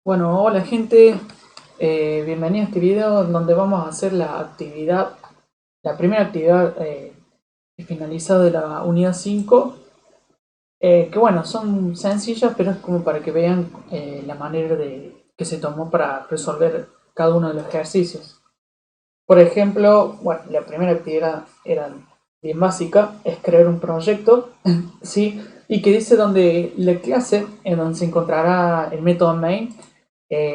Bueno, hola gente, bienvenido a este video donde vamos a hacer la primera actividad finalizada de la unidad 5, que bueno, son sencillas, pero es como para que vean la manera que se tomó para resolver cada uno de los ejercicios. Por ejemplo, bueno, la primera actividad era bien básica, es crear un proyecto, ¿sí? Y que dice donde la clase en donde se encontrará el método main,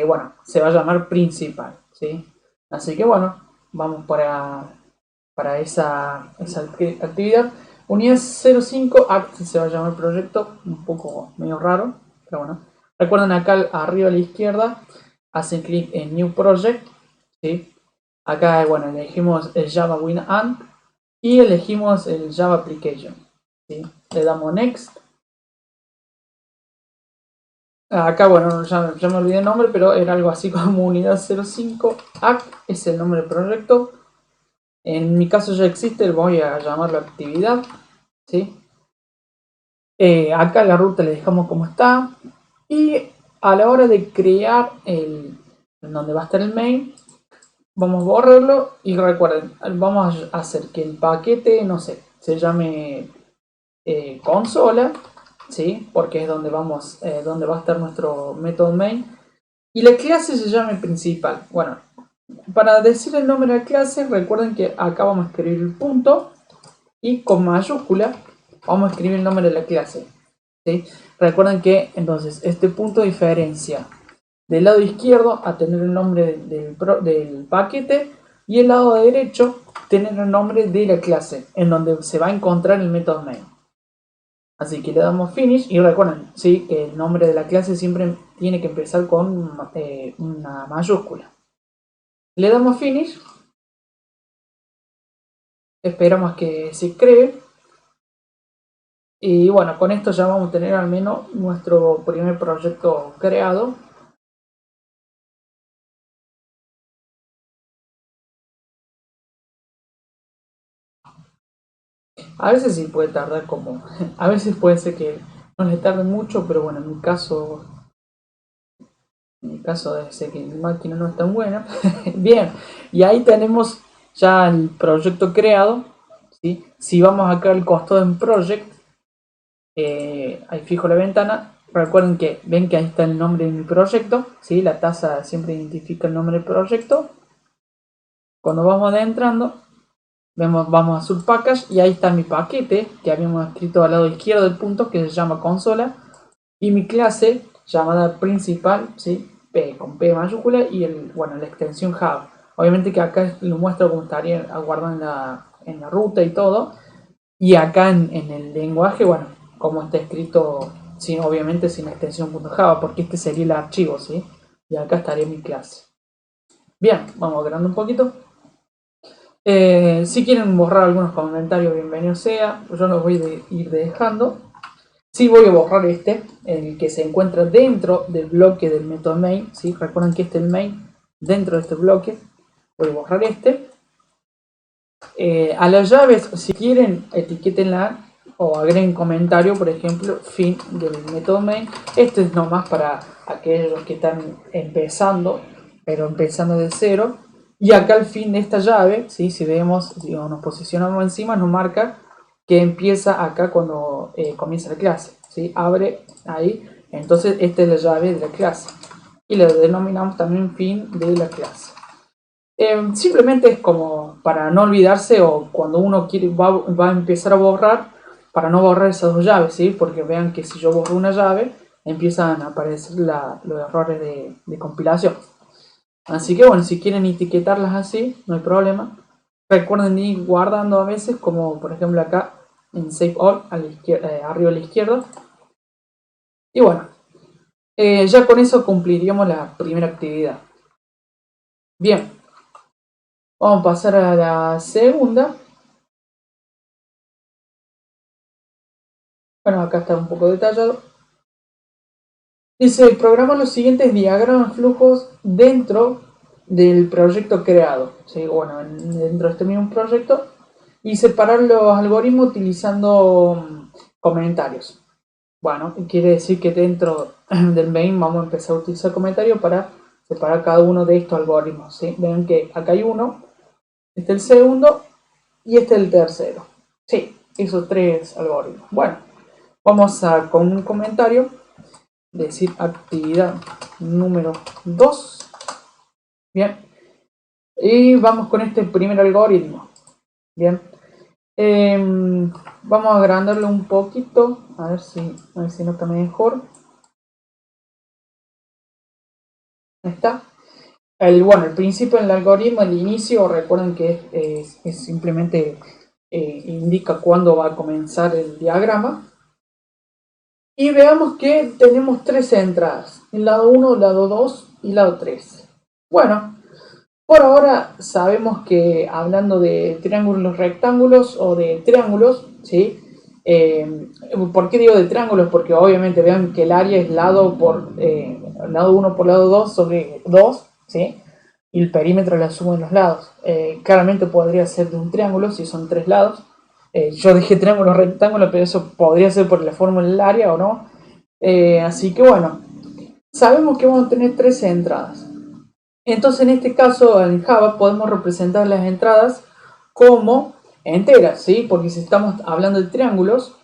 bueno, se va a llamar principal, ¿sí? Así que bueno, vamos para esa actividad. Unidad 05 Act se va a llamar el proyecto, un poco medio raro, pero bueno. Recuerden acá arriba a la izquierda, hacen clic en New Project, ¿sí? Acá, bueno, elegimos el Java WinAnt y elegimos el Java Application, ¿sí? Le damos Next. Acá, bueno, ya me olvidé el nombre, pero era algo así como Unidad 05 Act, es el nombre del proyecto. En mi caso ya existe, voy a llamarlo actividad, ¿sí? Acá la ruta le dejamos como está. Y a la hora de crear donde va a estar el main, vamos a borrarlo y recuerden, vamos a hacer que el paquete, no sé, se llame consola, ¿sí? Porque es donde va a estar nuestro método main. Y la clase se llame principal. Bueno, para decir el nombre de la clase, recuerden que acá vamos a escribir el punto y con mayúscula vamos a escribir el nombre de la clase, ¿sí? Recuerden que entonces este punto diferencia del lado izquierdo a tener el nombre del paquete y el lado derecho tener el nombre de la clase en donde se va a encontrar el método main. Así que le damos finish y recuerden, ¿sí? Que el nombre de la clase siempre tiene que empezar con una mayúscula. Le damos finish, esperamos que se cree y bueno, con esto ya vamos a tener al menos nuestro primer proyecto creado. A veces sí puede tardar a veces puede ser que no le tarde mucho, pero bueno, en mi caso debe ser que mi máquina no es tan buena. Bien, y ahí tenemos ya el proyecto creado, ¿sí? Si vamos acá al costado en project, ahí fijo la ventana. Recuerden que ven que ahí está el nombre de mi proyecto, ¿sí? La taza siempre identifica el nombre del proyecto. Cuando vamos adentrando, vamos a subpackage y ahí está mi paquete que habíamos escrito al lado izquierdo del punto, que se llama consola, y mi clase llamada principal, ¿sí? Con P mayúscula y la extensión Java. Obviamente que acá lo muestro como estaría guardado en la ruta y todo. Y acá en el lenguaje, bueno, como está escrito, obviamente sin extensión .java, porque este sería el archivo, ¿sí? Y acá estaría mi clase. Bien, vamos grabando un poquito. Si quieren borrar algunos comentarios, bienvenido sea. Yo los voy a ir dejando. Sí voy a borrar el que se encuentra dentro del bloque del método main. ¿Sí? Recuerden que este es el main dentro de este bloque. Voy a borrar este. A las llaves, si quieren, etiquétenla o agreguen comentario, por ejemplo, fin del método main. Este es nomás para aquellos que están empezando, pero empezando de cero. Y acá el fin de esta llave, ¿sí? Si vemos, si nos posicionamos encima, nos marca que empieza acá cuando comienza la clase, ¿sí? Abre ahí, entonces esta es la llave de la clase. Y le denominamos también fin de la clase. Simplemente es como para no olvidarse o cuando uno va a empezar a borrar, para no borrar esas dos llaves, ¿sí? Porque vean que si yo borro una llave, empiezan a aparecer los errores de compilación. Así que bueno, si quieren etiquetarlas así, no hay problema. Recuerden ir guardando a veces, como por ejemplo acá en Save All, arriba a la izquierda. Y bueno, ya con eso cumpliríamos la primera actividad. Bien, vamos a pasar a la segunda. Bueno, acá está un poco detallado. Dice, programa los siguientes diagramas flujos dentro del proyecto creado. ¿Sí? Bueno, dentro de este mismo proyecto. Y separar los algoritmos utilizando comentarios. Bueno, quiere decir que dentro del main vamos a empezar a utilizar comentarios para separar cada uno de estos algoritmos, ¿sí? Ven que acá hay uno, este es el segundo y este es el tercero. Sí, esos tres algoritmos. Bueno, vamos a con un comentario decir actividad número 2. Bien, y vamos con este primer algoritmo. Bien, vamos a agrandarlo un poquito, a ver si nota mejor. Ahí está. Bueno, el principio del algoritmo, el inicio, recuerden que es simplemente indica cuándo va a comenzar el diagrama. Y veamos que tenemos tres entradas, el lado 1, lado 2 y lado 3. Bueno, por ahora sabemos que hablando de triángulos rectángulos o de triángulos, ¿sí? ¿Por qué digo de triángulos? Porque obviamente vean que el área es lado 1 por lado 2 sobre 2, ¿sí? Y el perímetro la suma en los lados. Claramente podría ser de un triángulo si son tres lados. Yo dije triángulo rectángulo, pero eso podría ser por la fórmula del área o no. Así que bueno, sabemos que vamos a tener tres entradas. Entonces en este caso en Java podemos representar las entradas como enteras, ¿sí? Porque si estamos hablando de triángulos,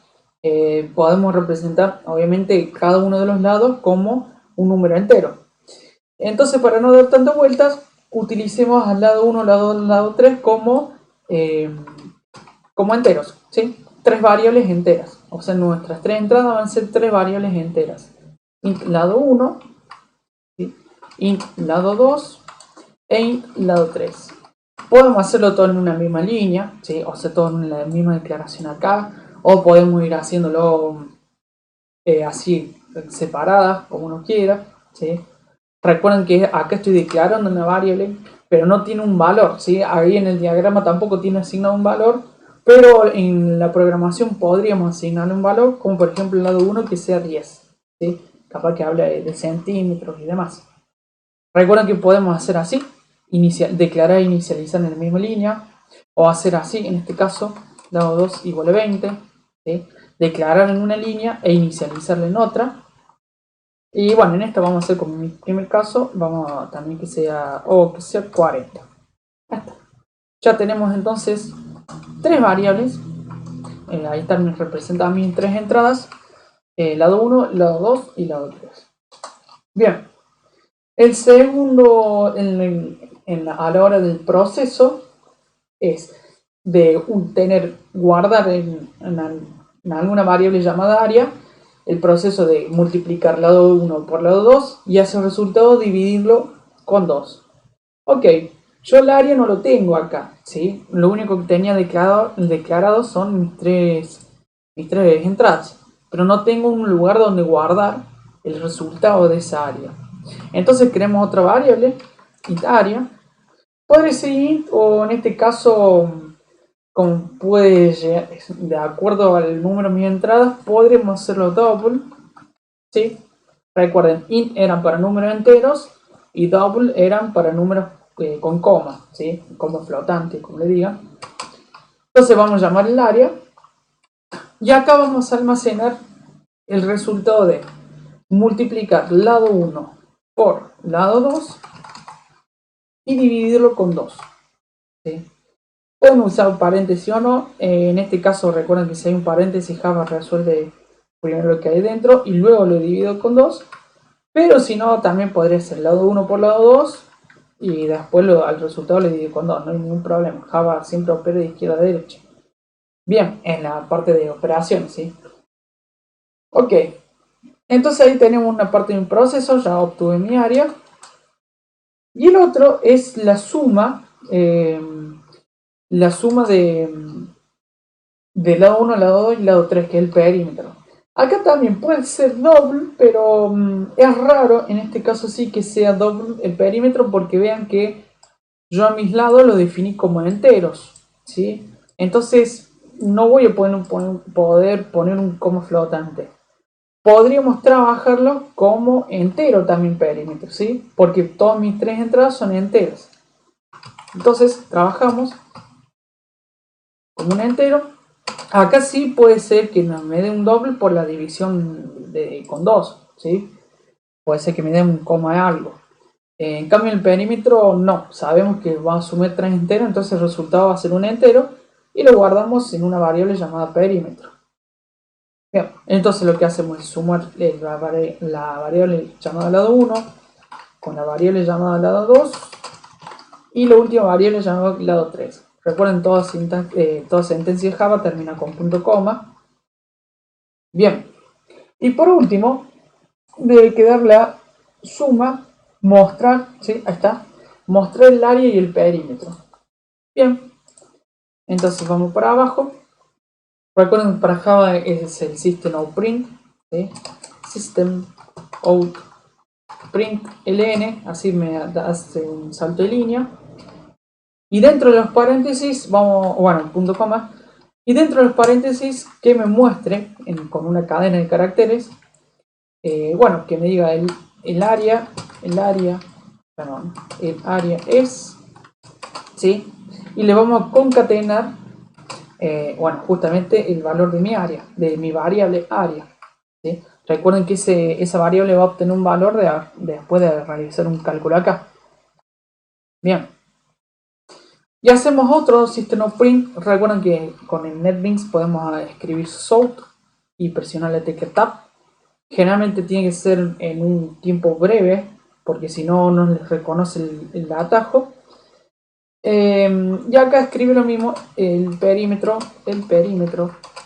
podemos representar obviamente cada uno de los lados como un número entero. Entonces para no dar tantas vueltas, utilicemos al lado 1, lado 2, lado 3 como enteros, ¿sí? Tres variables enteras. O sea, nuestras tres entradas van a ser tres variables enteras. Int lado 1, ¿sí? Int lado 2 e int lado 3. Podemos hacerlo todo en una misma línea, ¿sí? O sea, todo en la misma declaración acá. O podemos ir haciéndolo así, separadas, como uno quiera, ¿sí? Recuerden que acá estoy declarando una variable, pero no tiene un valor, ¿sí? Ahí en el diagrama tampoco tiene asignado un valor, pero en la programación podríamos asignarle un valor, como por ejemplo el lado 1 que sea 10, ¿sí? Capaz que habla de centímetros y demás. Recuerden que podemos hacer así, declarar e inicializar en la misma línea, o hacer así, en este caso, lado 2 igual a 20, ¿sí? Declarar en una línea e inicializarla en otra. Y bueno, en esta vamos a hacer como mi primer caso, vamos a también que sea 40. Ya tenemos entonces tres variables, ahí están representadas mis tres entradas, lado 1, lado 2 y lado 3. Bien, el segundo a la hora del proceso es de guardar en alguna variable llamada área el proceso de multiplicar lado 1 por lado 2 y ese resultado dividirlo con 2. Ok, yo el área no lo tengo acá, ¿sí? Lo único que tenía declarado son mis tres entradas, pero no tengo un lugar donde guardar el resultado de esa área. Entonces creamos otra variable, int área. Podría ser int o en este caso, como puede, de acuerdo al número de mis entradas, podríamos hacerlo double, ¿sí? Recuerden, int eran para números enteros y double eran para números con coma, ¿sí? Como flotante, como le digan. Entonces vamos a llamar el área y acá vamos a almacenar el resultado de multiplicar lado 1 por lado 2 y dividirlo con 2, ¿sí? Pueden usar paréntesis o no, en este caso recuerden que si hay un paréntesis Java resuelve primero lo que hay dentro y luego lo divido con 2, pero si no también podría ser lado 1 por lado 2 y después al resultado le divido con 2, no hay ningún problema, Java siempre opera de izquierda a derecha. Bien, en la parte de operaciones, ¿sí? Ok, entonces ahí tenemos una parte de un proceso, ya obtuve mi área, y el otro es la suma de lado 1, lado 2 y lado 3, que es el perímetro. Acá también puede ser doble, pero es raro en este caso sí que sea doble el perímetro, porque vean que yo a mis lados lo definí como enteros, ¿sí? Entonces no voy a poder poner un coma flotante. Podríamos trabajarlo como entero también perímetro, ¿sí? Porque todas mis tres entradas son enteras. Entonces trabajamos como un entero Acá sí puede ser que me dé un doble por la división con 2, ¿sí? Puede ser que me dé un coma algo. En cambio el perímetro no, sabemos que va a sumar 3 enteros, entonces el resultado va a ser un entero y lo guardamos en una variable llamada perímetro. Bien, entonces lo que hacemos es sumar la variable llamada lado 1 con la variable llamada lado 2 y la última variable llamada lado 3. Recuerden, toda sentencia de Java termina con punto coma. Bien, y por último, debe quedar la suma, mostrar, ¿sí? Ahí está, mostrar el área y el perímetro. Bien, entonces vamos para abajo. Recuerden, para Java es el system out print, ¿sí? System out print ln, así me hace un salto de línea. Y dentro de los paréntesis, bueno, punto coma, y dentro de los paréntesis que me muestre con una cadena de caracteres, bueno, que me diga el área es, ¿sí? Y le vamos a concatenar, bueno, justamente el valor de mi área, de mi variable área, ¿sí? Recuerden que esa variable va a obtener un valor después de realizar un cálculo acá. Bien. Y hacemos otro system.out.print. Recuerden que con el NetBeans podemos escribir sort y presionar la tecla Tab. Generalmente tiene que ser en un tiempo breve, porque si no, no les reconoce el atajo. Y acá escribe lo mismo, el perímetro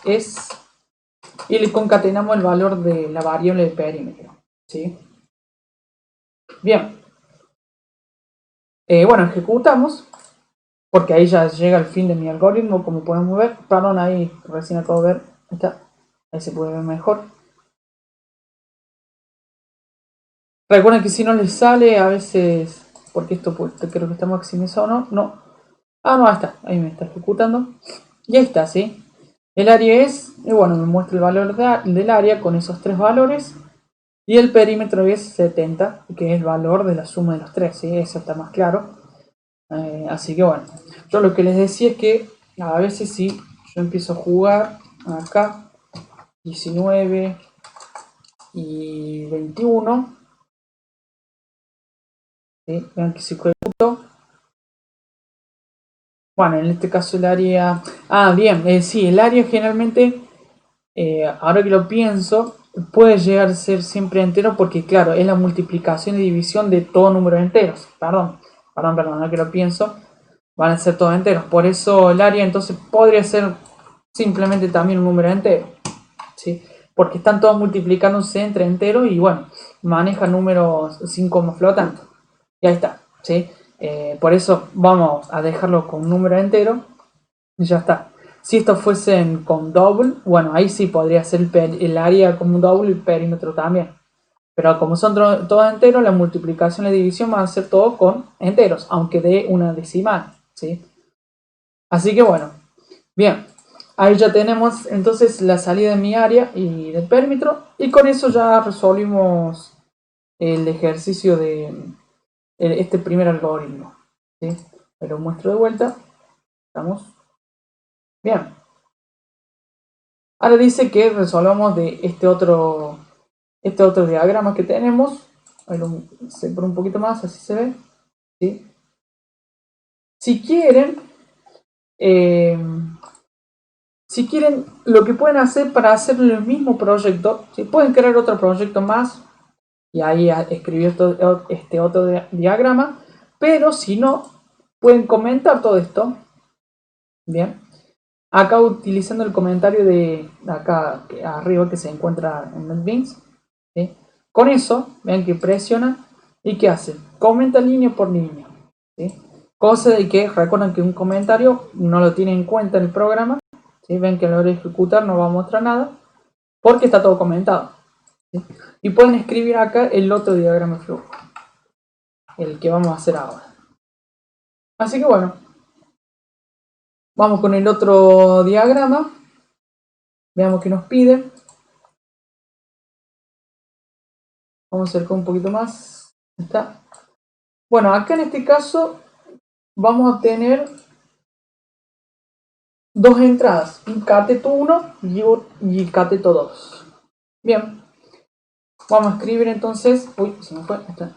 es, y le concatenamos el valor de la variable de perímetro, ¿sí? Bien, bueno, ejecutamos, porque ahí ya llega el fin de mi algoritmo, como podemos ver. Perdón, ahí recién acabo de ver, ahí se puede ver mejor. Recuerden que si no les sale, a veces, porque esto creo que está maximizado, no. Ah, no, ahí está, ahí me está ejecutando. Y ahí está, ¿sí? El área es, y bueno, me muestra el valor del área con esos tres valores. Y el perímetro es 70, que es el valor de la suma de los tres, ¿sí? Eso está más claro. Así que bueno, yo lo que les decía es que a veces si yo empiezo a jugar acá, 19 y 21, ¿sí? Vean que si ejecuto, bueno, en este caso el área, bien, sí, el área generalmente, ahora que lo pienso, puede llegar a ser siempre entero porque claro, es la multiplicación y división de todo número de enteros. Perdón, ahora que lo pienso, van a ser todos enteros. Por eso el área entonces podría ser simplemente también un número entero, ¿sí? Porque están todos multiplicándose entre enteros y bueno, manejan números sin coma flotante. Y ahí está, ¿sí? Por eso vamos a dejarlo con un número entero y ya está. Si esto fuesen con double, bueno, ahí sí podría ser el área como un double y el perímetro también. Pero como son todos enteros, la multiplicación y la división van a ser todo con enteros, aunque dé una decimal, ¿sí? Así que bueno, bien, ahí ya tenemos entonces la salida de mi área y del perímetro, y con eso ya resolvimos el ejercicio de este primer algoritmo, ¿sí? Me lo muestro de vuelta. Estamos bien. Ahora dice que resolvamos de este otro diagrama que tenemos. Ahí lo separo un poquito más, así se ve, ¿sí? Si quieren, eh, lo que pueden hacer para hacer el mismo proyecto, si pueden crear otro proyecto más y ahí escribir este otro diagrama, pero si no, pueden comentar todo esto, bien, acá utilizando el comentario de acá arriba que se encuentra en NetBeans, ¿sí? Con eso, vean que presionan y ¿qué hace? Comenta línea por línea, ¿sí? Cosa de que recuerden que un comentario no lo tiene en cuenta el programa, ¿sí? Ven que a la hora de ejecutar no va a mostrar nada porque está todo comentado, ¿sí? Y pueden escribir acá el otro diagrama de flujo, el que vamos a hacer ahora. Así que bueno, vamos con el otro diagrama, veamos qué nos pide. Vamos a acercar un poquito más. Está. Bueno, acá en este caso vamos a tener dos entradas, un cateto 1 y cateto 2. Bien, vamos a escribir entonces, uy, se me fue, está.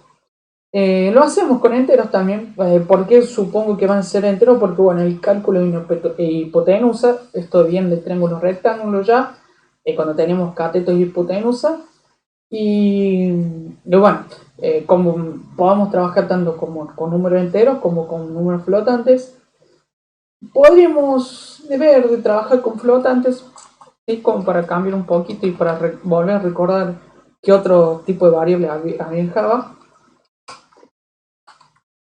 Lo hacemos con enteros también, porque supongo que van a ser enteros, porque bueno, el cálculo de hipotenusa, esto viene de triángulos rectángulos ya, cuando tenemos catetos y hipotenusa, y bueno, como podamos trabajar tanto como con números enteros como con números flotantes, podríamos deber de trabajar con flotantes, ¿sí? Como para cambiar un poquito y para volver a recordar qué otro tipo de variable había en Java.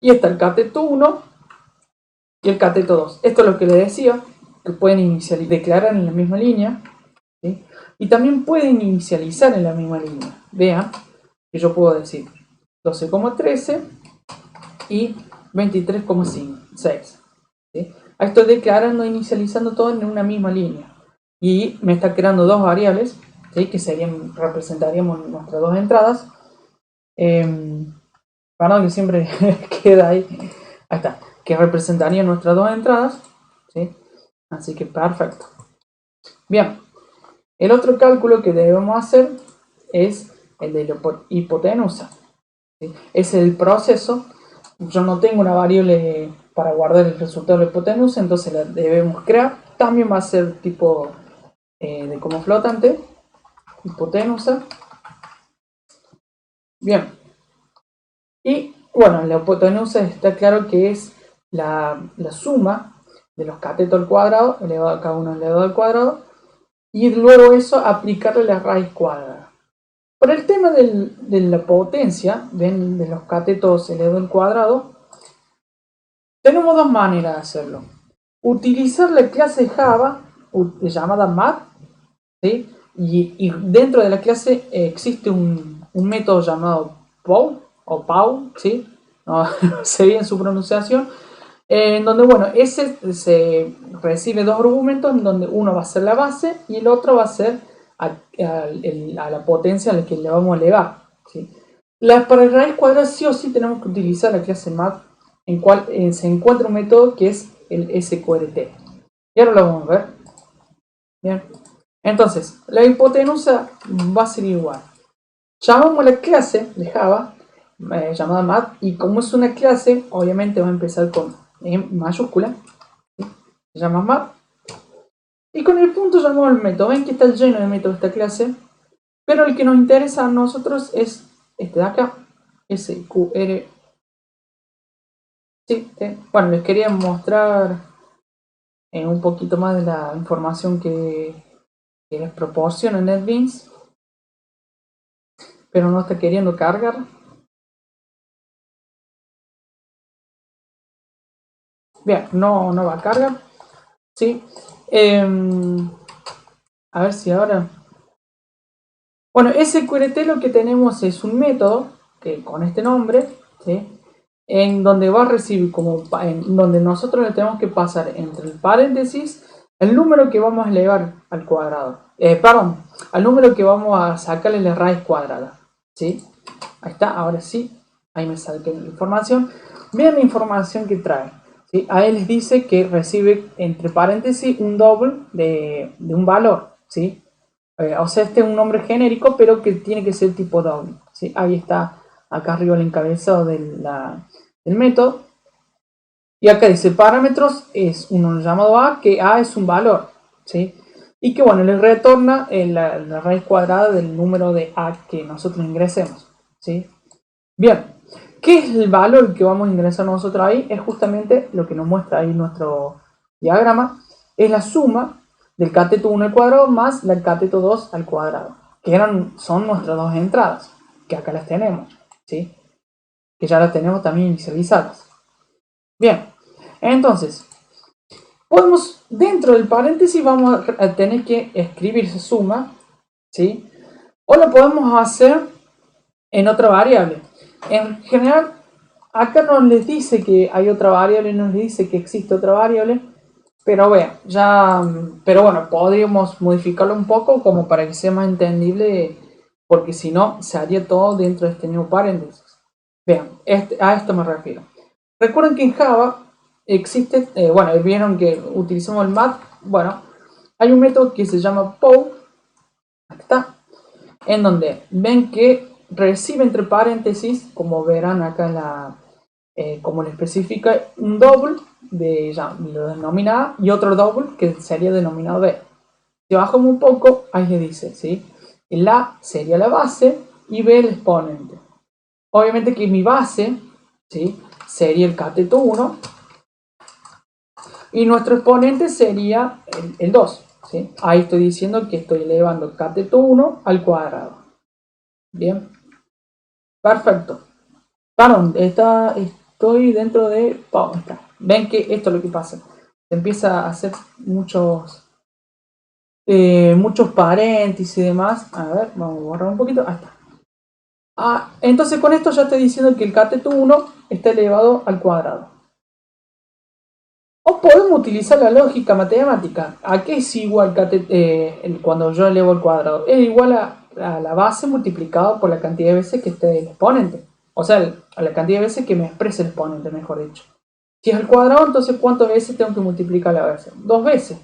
Y está el cateto 1 y el cateto 2. Esto es lo que le decía, que pueden declarar en la misma línea, ¿sí? Y también pueden inicializar en la misma línea. Vean que yo puedo decir 12,13 y 23,6. ¿Sí? Estoy declarando e inicializando todo en una misma línea. Y me está creando dos variables, ¿sí? Que representaríamos nuestras dos entradas. Perdón que siempre queda ahí. Ahí está. Que representarían nuestras dos entradas. ¿Sí? Así que perfecto. Bien. El otro cálculo que debemos hacer es el de la hipotenusa. ¿Sí? Es el proceso. Yo no tengo una variable para guardar el resultado de la hipotenusa, entonces la debemos crear. También va a ser tipo de como flotante, hipotenusa. Bien. Y bueno, la hipotenusa está claro que es la suma de los catetos al cuadrado, elevado a cada uno elevado al cuadrado, y luego eso aplicarle la raíz cuadrada. Para el tema de la potencia, ven, de los catetos elevado al cuadrado, tenemos dos maneras de hacerlo. Utilizar la clase Java llamada math, ¿sí? Y dentro de la clase existe un método llamado POW o POW, ¿sí? No sé bien su pronunciación, en donde, bueno, ese se recibe dos argumentos, en donde uno va a ser la base y el otro va a ser a la potencia a la que le vamos a elevar, ¿sí? Para el raíz cuadrada sí o sí tenemos que utilizar la clase math, en cual se encuentra un método que es el sqrt. Y ahora lo vamos a ver. Bien. Entonces, la hipotenusa va a ser igual. Llamamos la clase de Java llamada math, y como es una clase, obviamente va a empezar con mayúscula, ¿sí? Se llama math, y con el punto llamamos el método. Ven que está lleno de métodos esta clase, pero el que nos interesa a nosotros es este de acá, sqr. Sí, bueno, les quería mostrar un poquito más de la información que les proporciona NetBeans, pero no está queriendo cargar. Bien, no va a cargar. ¿Sí? A ver si ahora... Bueno, sqrt lo que tenemos es un método que con este nombre, ¿sí? En donde va a recibir en donde nosotros le tenemos que pasar entre el paréntesis el número que vamos a elevar al cuadrado. Perdón, al número que vamos a sacarle la raíz cuadrada. ¿Sí? Ahí está, ahora sí. Ahí me sale la información. Vean la información que trae. ¿Sí? Ahí les dice que recibe entre paréntesis un doble de un valor. ¿Sí? O sea, este es un nombre genérico, pero que tiene que ser tipo doble, ¿sí? Ahí está, acá arriba el encabezado del método. Y acá dice parámetros, es uno llamado a, que a es un valor, ¿sí? Y que bueno, le retorna la raíz cuadrada del número de a que nosotros ingresemos, ¿sí? Bien, ¿qué es el valor que vamos a ingresar nosotros ahí? Es justamente lo que nos muestra ahí nuestro diagrama, es la suma del cateto 1 al cuadrado más el cateto 2 al cuadrado, que son nuestras dos entradas, que acá las tenemos, ¿sí? Que ya las tenemos también inicializadas. Bien, entonces, podemos, dentro del paréntesis vamos a tener que escribir esa suma, ¿sí? O lo podemos hacer en otra variable. En general, acá no les dice que hay otra variable, no les dice que existe otra variable, pero bueno, podríamos modificarlo un poco como para que sea más entendible, porque si no, se haría todo dentro de este mismo paréntesis. Vean, a esto me refiero. Recuerden que en Java existe, bueno, vieron que utilizamos el math Bueno, hay un método que se llama POW, aquí está, en donde ven que recibe entre paréntesis, como verán acá en la, como le especifica, un double de ya lo denomina A y otro double que sería denominado B. Si bajamos un poco, ahí le dice, ¿sí? El A sería la base y B el exponente. Obviamente que mi base, ¿sí? Sería el cateto 1 y nuestro exponente sería el 2, ¿sí? Ahí estoy diciendo que estoy elevando el cateto 1 al cuadrado. Bien, perfecto. Perdón, estoy dentro de... Oh, está. Ven que esto es lo que pasa. Se empieza a hacer muchos paréntesis y demás. A ver, vamos a borrar un poquito. Ahí está. Entonces con esto ya estoy diciendo que el cateto 1 está elevado al cuadrado. O podemos utilizar la lógica matemática. ¿A qué es igual cuando yo elevo al cuadrado? Es igual a la base multiplicado por la cantidad de veces que esté el exponente. O sea, a la cantidad de veces que me exprese el exponente, mejor dicho. Si es al cuadrado, entonces ¿cuántas veces tengo que multiplicar la base? 2 veces.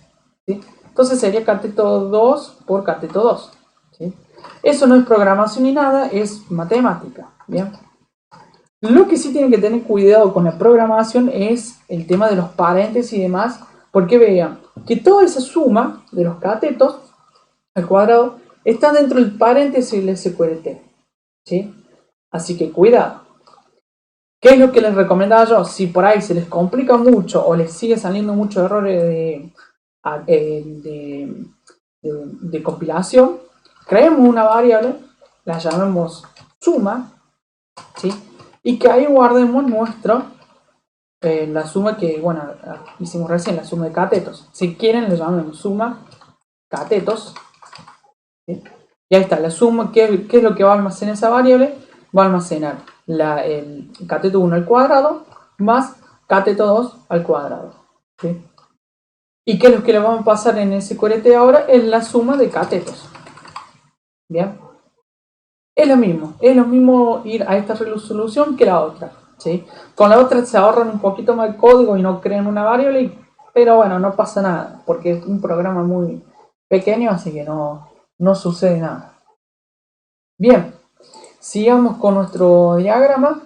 ¿Sí? Entonces sería cateto 2 por cateto 2. ¿Sí? Eso no es programación ni nada, es matemática. ¿Bien? Lo que sí tienen que tener cuidado con la programación es el tema de los paréntesis y demás, porque vean que toda esa suma de los catetos al cuadrado está dentro del paréntesis del SQLT, ¿sí? Así que cuidado. ¿Qué es lo que les recomendaba yo? Si por ahí se les complica mucho o les sigue saliendo muchos errores de compilación, creemos una variable, la llamemos suma, ¿sí? Y que ahí guardemos la suma que, bueno, hicimos recién, la suma de catetos. Si quieren, le llamamos suma catetos. ¿Sí? Y ahí está, la suma, ¿qué es lo que va a almacenar esa variable? Va a almacenar el cateto 1 al cuadrado más cateto 2 al cuadrado. ¿Sí? ¿Y qué es lo que le vamos a pasar en ese SQLT ahora? Es la suma de catetos. ¿Bien? Es lo mismo ir a esta resolución que la otra. ¿Sí? Con la otra se ahorran un poquito más el código y no crean una variable, pero bueno, no pasa nada, porque es un programa muy pequeño, así que no sucede nada. Bien, sigamos con nuestro diagrama,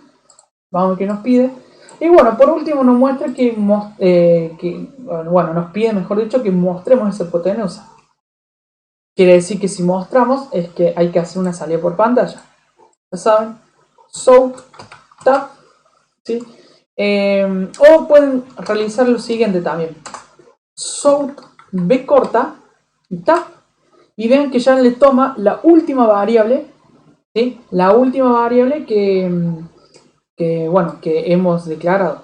vamos a ver qué nos pide. Y bueno, por último nos muestra bueno, nos pide, mejor dicho, que mostremos esa hipotenusa. Quiere decir que si mostramos es que hay que hacer una salida por pantalla. Ya saben, show tab, ¿sí? O pueden realizar lo siguiente también. Show b corta y tab. Y ven que ya le toma la última variable, ¿sí? La última variable bueno, que hemos declarado.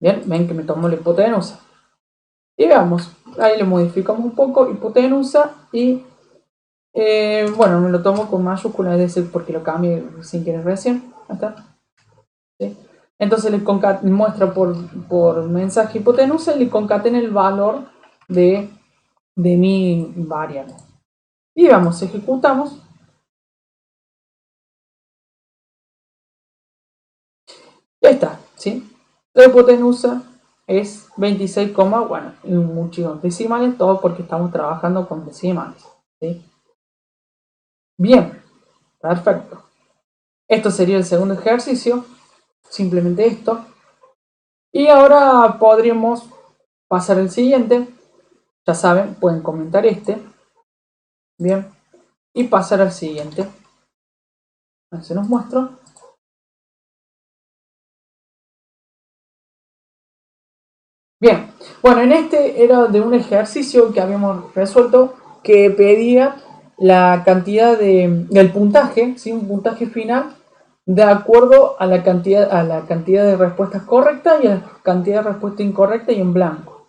Bien, ven que me tomó la hipotenusa. Y veamos, ahí le modificamos un poco hipotenusa y bueno, me lo tomo con mayúscula, es decir, porque lo cambié sin querer recién. ¿Sí? Entonces le muestra por mensaje hipotenusa y le concatena el valor de mi variable. Y vamos, ejecutamos. Ya está, ¿sí? La hipotenusa es 26, bueno, y muchos decimales, todo porque estamos trabajando con decimales, ¿sí? Bien, perfecto. Esto sería el segundo ejercicio, simplemente esto. Y ahora podríamos pasar al siguiente. Ya saben, pueden comentar este. Bien, y pasar al siguiente. Se nos muestro. Bien, bueno, en este era de un ejercicio que habíamos resuelto que pedía la cantidad del puntaje, ¿sí? Un puntaje final de acuerdo a la cantidad de respuestas correctas y a la cantidad de respuestas incorrectas y en blanco.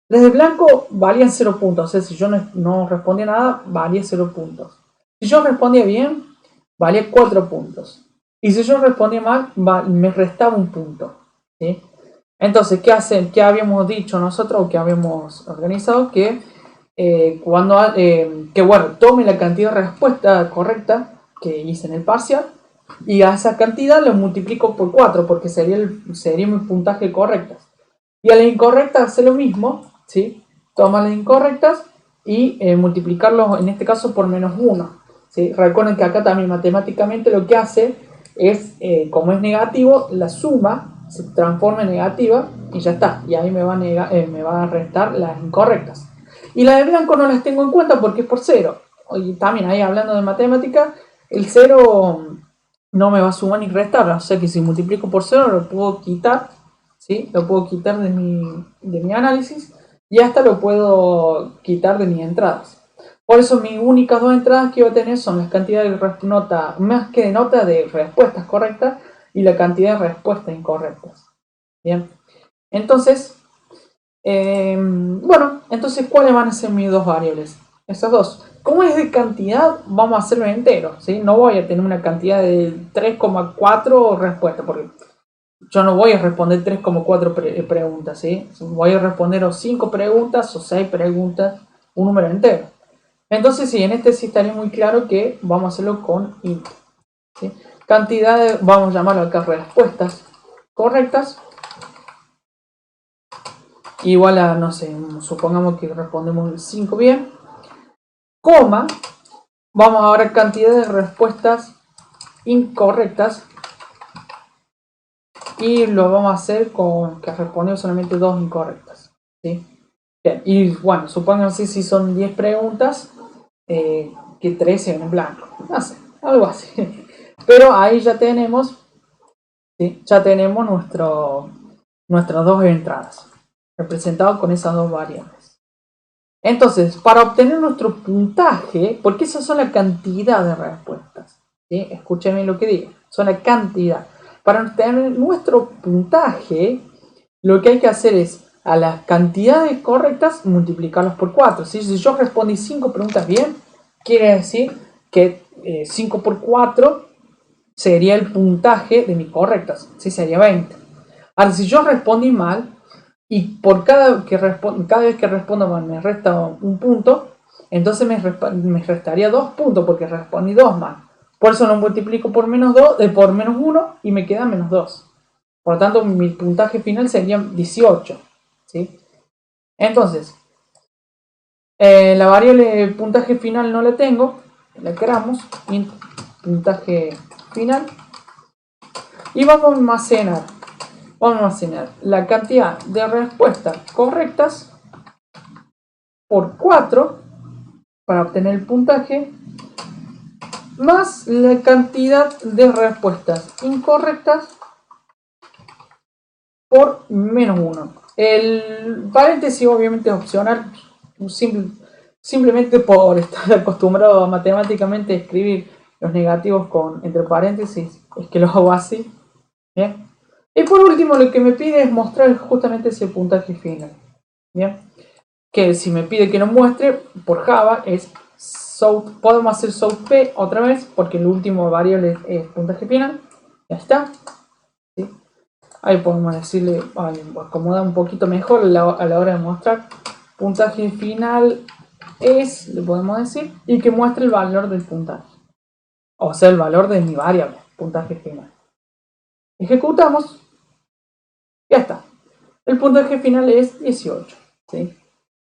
Desde blanco valían 0 puntos, o sea, si yo no respondía nada, valía 0 puntos. Si yo respondía bien, valía 4 puntos. Y si yo respondía mal, me restaba un punto, ¿sí? Entonces, ¿qué habíamos dicho nosotros o qué habíamos organizado? Que bueno, tome la cantidad de respuesta correcta que hice en el parcial y a esa cantidad lo multiplico por 4 porque sería mi puntaje correcto. Y a la incorrecta hace lo mismo, ¿sí? tomar las incorrectas y multiplicarlos en este caso por -1. ¿Sí? Recuerden que acá también matemáticamente lo que hace es, como es negativo, la suma se transforma en negativa y ya está. Y ahí me va a restar las incorrectas. Y las de blanco no las tengo en cuenta porque es por 0. Y también ahí hablando de matemática, el 0 no me va a sumar ni restar. O sea que si multiplico por 0 lo puedo quitar. ¿Sí? Lo puedo quitar de mi análisis y hasta lo puedo quitar de mis entradas. Por eso mis únicas dos entradas que voy a tener son las cantidades de nota, más que de nota, de respuestas correctas y la cantidad de respuestas incorrectas. Bien, entonces, entonces ¿cuáles van a ser mis dos variables? Esas dos. Como es de cantidad, vamos a hacerlo entero, ¿sí? No voy a tener una cantidad de 3,4 respuestas, porque yo no voy a responder 3,4 preguntas, ¿sí? Voy a responder o 5 preguntas o 6 preguntas, un número entero. Entonces sí, en este sí estaría muy claro que vamos a hacerlo con int, ¿sí? Cantidad vamos a llamarlo acá respuestas correctas, igual a, no sé, supongamos que respondemos 5 bien, coma, vamos ahora a cantidad de respuestas incorrectas y lo vamos a hacer con que respondemos solamente 2 incorrectas, ¿sí? Bien, y bueno, supónganse si son 10 preguntas, que 13 en blanco, no sé, algo así. Pero ahí ya tenemos, ¿sí? Ya tenemos nuestras dos entradas, representadas con esas dos variables. Entonces, para obtener nuestro puntaje, porque esas son la cantidad de respuestas, ¿sí? Escúchenme lo que digo, son la cantidad. Para obtener nuestro puntaje, lo que hay que hacer es a las cantidades correctas multiplicarlas por 4. ¿Sí? Si yo respondí 5 preguntas bien, quiere decir que 5 por 4 sería el puntaje de mis correctas, ¿sí? Sería 20. Ahora, si yo respondí mal y por cada vez que respondo mal me resta un punto, entonces me restaría 2 puntos porque respondí 2 mal. Por eso lo multiplico por por menos 1 y me queda -2. Por lo tanto, mi puntaje final sería 18. ¿Sí? Entonces, la variable puntaje final no la tengo, la creamos, int puntaje final, y vamos a almacenar la cantidad de respuestas correctas por 4 para obtener el puntaje, más la cantidad de respuestas incorrectas por -1. El paréntesis obviamente es opcional, simplemente por estar acostumbrado a matemáticamente escribir los negativos entre paréntesis, es que lo hago así. ¿Bien? Y por último lo que me pide es mostrar justamente ese puntaje final. ¿Bien? Que si me pide que lo muestre por Java es podemos hacer SouthP otra vez porque el último variable es puntaje final. Ya está. ¿Sí? Ahí podemos decirle, acomoda un poquito mejor a la hora de mostrar. Puntaje final es, le podemos decir, y que muestre el valor del puntaje. O sea, el valor de mi variable, puntaje final. Ejecutamos. Ya está. El puntaje final es 18. ¿Sí?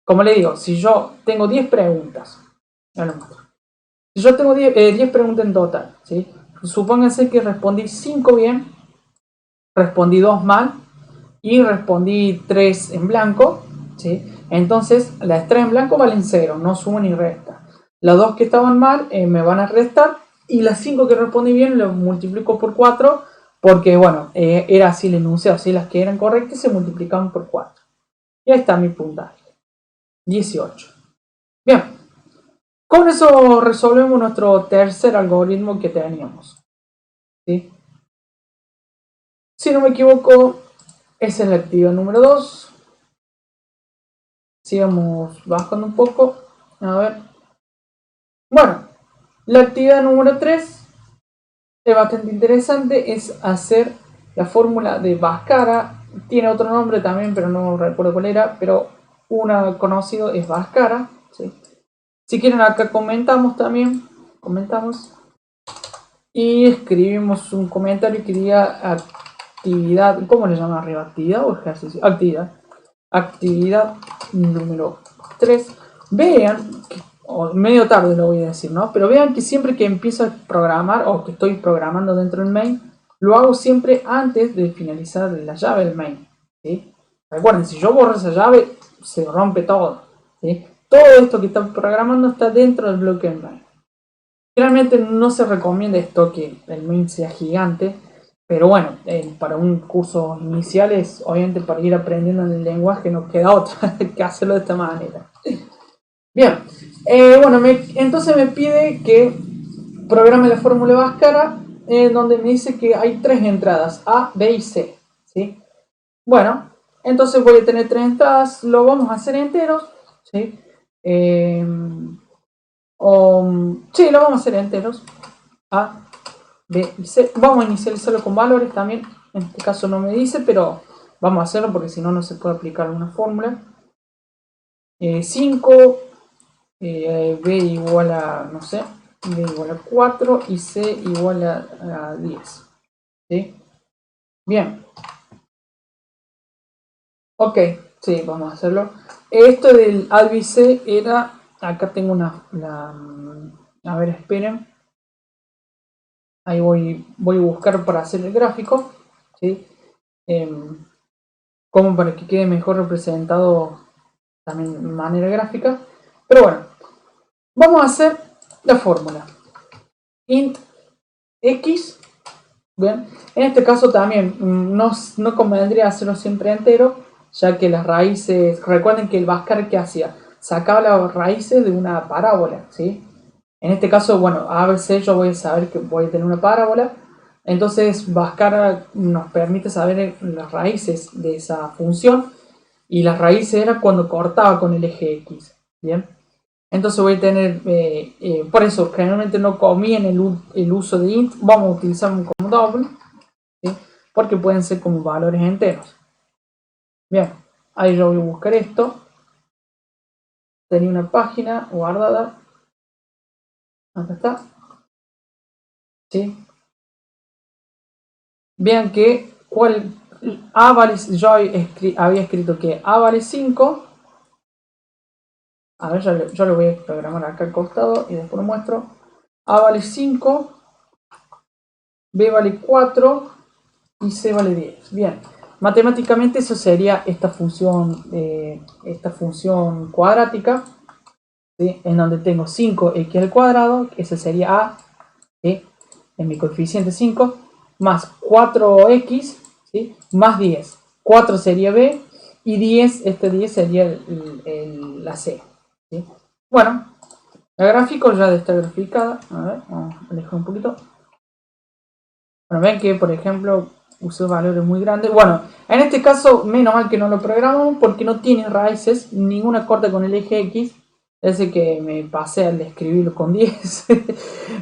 Como le digo, si yo tengo 10 preguntas, ya lo muestro. Si yo tengo 10 preguntas en total, ¿sí? Supónganse que respondí 5 bien, respondí 2 mal y respondí 3 en blanco, ¿sí? Entonces las 3 en blanco valen 0, no sumo ni resta. Las 2 que estaban mal me van a restar y las 5 que respondí bien lo multiplico por 4 porque, bueno, era así el enunciado, ¿sí? Las que eran correctas se multiplicaban por 4. Y ahí está mi puntaje, 18. Bien, con eso resolvemos nuestro tercer algoritmo que teníamos, ¿sí? Si no me equivoco, esa es la actividad número 2. Sigamos bajando un poco. A ver. Bueno, la actividad número 3 es bastante interesante. Es hacer la fórmula de Bhaskara. Tiene otro nombre también, pero no recuerdo cuál era. Pero una conocido es Bhaskara, ¿sí? Si quieren acá comentamos también. Comentamos. Y escribimos un comentario que diga actividad. ¿Cómo le llaman arriba? ¿Actividad o ejercicio? Actividad. Actividad número x3. Vean, o medio tarde lo voy a decir, ¿no? Pero vean que siempre que empiezo a programar o que estoy programando dentro del main, lo hago siempre antes de finalizar la llave del main, ¿sí? Recuerden, si yo borro esa llave, se rompe todo, ¿sí? Todo esto que está programando está dentro del bloque del main. Realmente no se recomienda esto que el main sea gigante, pero bueno, para un curso inicial es obviamente para ir aprendiendo el lenguaje, no queda otra que hacerlo de esta manera. Bien, bueno, entonces me pide que programe la fórmula Bhaskara, donde me dice que hay 3 entradas, A, B y C, ¿sí? Bueno, entonces voy a tener 3 entradas, lo vamos a hacer enteros, ¿sí? Sí, lo vamos a hacer enteros, A, B y C. Vamos a inicializarlo con valores también, en este caso no me dice, pero vamos a hacerlo porque si no, no se puede aplicar una fórmula. 5, B igual a, no sé, B igual a 4 y C igual a 10. ¿Sí? Bien. Ok, sí, vamos a hacerlo. Esto del ABC era, acá tengo a ver, esperen. Ahí voy a buscar para hacer el gráfico, ¿sí? Como para que quede mejor representado también de manera gráfica. Pero bueno, vamos a hacer la fórmula. Int x, bien, en este caso también no convendría hacerlo siempre entero, ya que las raíces, recuerden que el Bhaskara que hacía, sacaba las raíces de una parábola, ¿sí? En este caso, bueno, ABC yo voy a saber que voy a tener una parábola, entonces Bhaskara nos permite saber las raíces de esa función, y las raíces era cuando cortaba con el eje X, ¿bien? Entonces voy a tener, por eso generalmente no conviene el uso de int, vamos a utilizarlo como doble, ¿sí? Porque pueden ser como valores enteros. Bien, ahí yo voy a buscar esto. Tenía una página guardada. Acá está. ¿Sí? Vean que A vale, yo había escrito que A vale 5. A ver, yo lo voy a programar acá al costado y después lo muestro. A vale 5, B vale 4 y C vale 10. Bien, matemáticamente eso sería esta función cuadrática, ¿sí? En donde tengo 5x al cuadrado, ese sería A, ¿sí? En mi coeficiente 5, más 4x, ¿sí? Más 10. 4 sería B y 10, este 10 sería la C, ¿sí? Bueno, la gráfico ya está graficada. A ver, vamos a alejar un poquito. Bueno, ven que, por ejemplo, usé valores muy grandes. Bueno, en este caso, menos mal que no lo programamos porque no tiene raíces, ninguna corta con el eje X. Ese que me pasé al escribirlo con 10.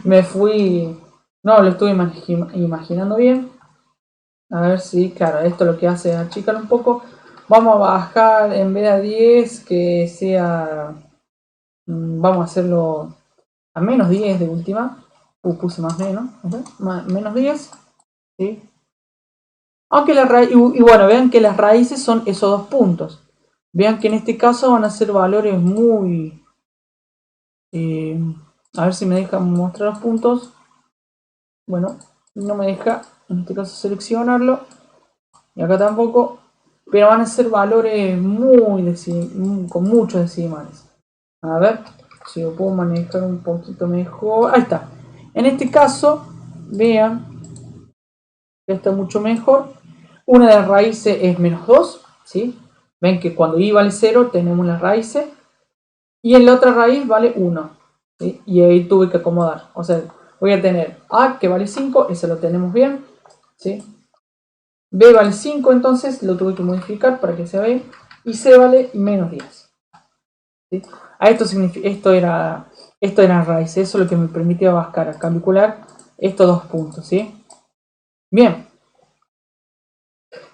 Me fui... No, lo estuve imaginando bien. A ver si, claro, esto lo que hace es achicar un poco. Vamos a bajar, en vez de 10, que sea... Vamos a hacerlo a menos 10 de última. Puse más menos. Menos 10. ¿Sí? Aunque y bueno, vean que las raíces son esos dos puntos. Vean que en este caso van a ser valores muy... a ver si me deja mostrar los puntos. Bueno, no me deja en este caso seleccionarlo. Y acá tampoco. Pero van a ser valores con muchos decimales. A ver si lo puedo manejar un poquito mejor. Ahí está. En este caso, vean que está mucho mejor. Una de las raíces es menos 2, ¿sí? Ven que cuando i vale 0 tenemos las raíces. Y en la otra raíz vale 1, ¿sí? Y ahí tuve que acomodar. O sea, voy a tener a que vale 5, ese lo tenemos bien, ¿sí? B vale 5, entonces lo tuve que modificar para que se vea. Y C vale menos 10. ¿Sí? A esto era raíz. Eso es lo que me permitía Bhaskara calcular estos dos puntos, ¿sí? Bien.